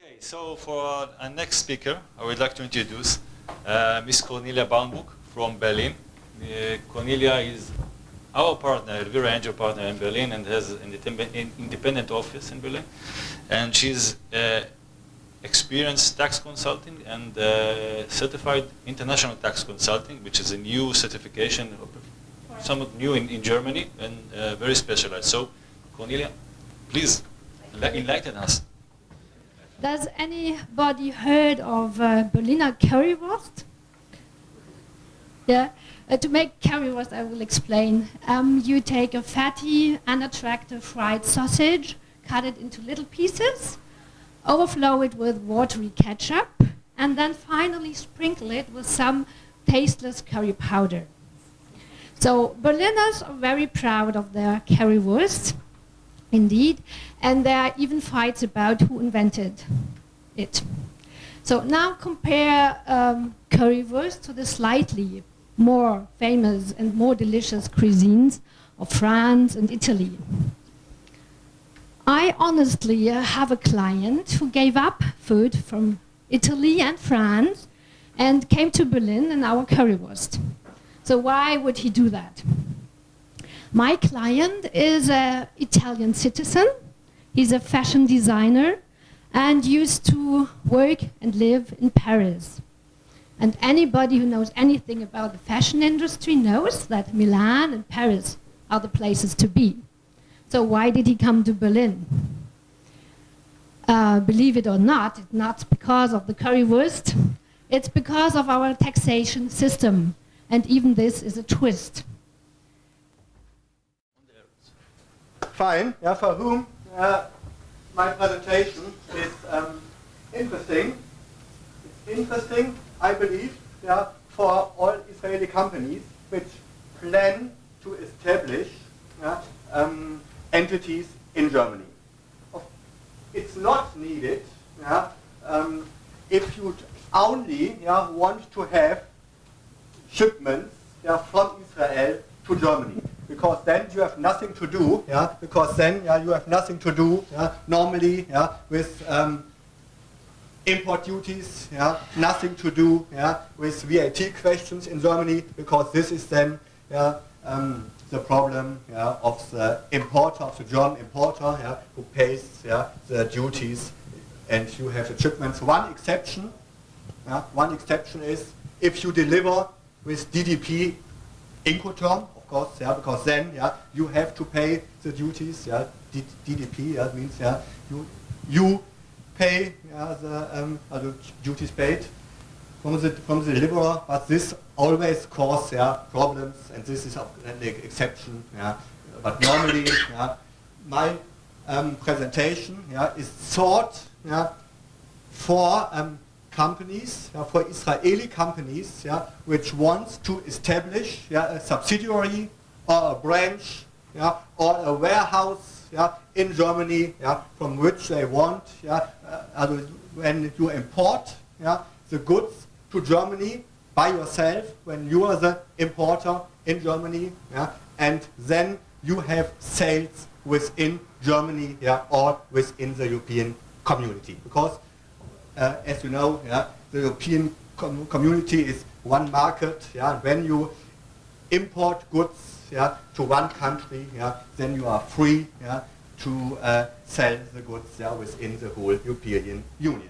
Okay, so for our next speaker, I would like to introduce Miss Cornelia Baumbuch from Berlin. Cornelia is our partner, Elvira Angel partner in Berlin, and has an independent office in Berlin. And she's experienced tax consulting and certified international tax consulting, which is a new certification, somewhat new in Germany and very specialized. So, Cornelia, please enlighten us. Does anybody heard of Berliner Currywurst? Yeah. To make currywurst, I will explain. You take a fatty, unattractive fried sausage, cut it into little pieces, overflow it with watery ketchup, and then finally sprinkle it with some tasteless curry powder. So Berliners are very proud of their currywurst, indeed, and there are even fights about who invented it. So now compare currywurst to the slightly more famous and more delicious cuisines of France and Italy. I honestly have a client who gave up food from Italy and France and came to Berlin and our currywurst. So why would he do that? My client is an Italian citizen. He's a fashion designer and used to work and live in Paris. And anybody who knows anything about the fashion industry knows that Milan and Paris are the places to be. So why did he come to Berlin? Believe it or not, it's not because of the currywurst. It's because of our taxation system. And even this is a twist. Fine. Yeah, for whom my presentation is interesting. It's interesting, I believe, yeah, for all Israeli companies which plan to establish entities in Germany. It's not needed if you only want to have shipments from Israel to Germany, because then you have nothing to do. Because then you have nothing to do normally with import duties. Nothing to do with VAT questions in Germany, because this is then the problem of the importer, of the German importer, who pays the duties, and you have the shipments. One exception is if you deliver with DDP Incoterm, of course, because then you have to pay the duties. DDP means you pay the duties paid from the deliverer, but this always causes problems, and this is an exception. But normally, my presentation is thought for companies, for Israeli companies, which wants to establish a subsidiary or a branch or a warehouse in Germany, from which they want, when you import the goods to Germany by yourself, when you are the importer in Germany, and then you have sales within Germany or within the European community. Because as you know, the European community is one market. When you import goods to one country, then you are free to sell the goods within the whole European Union.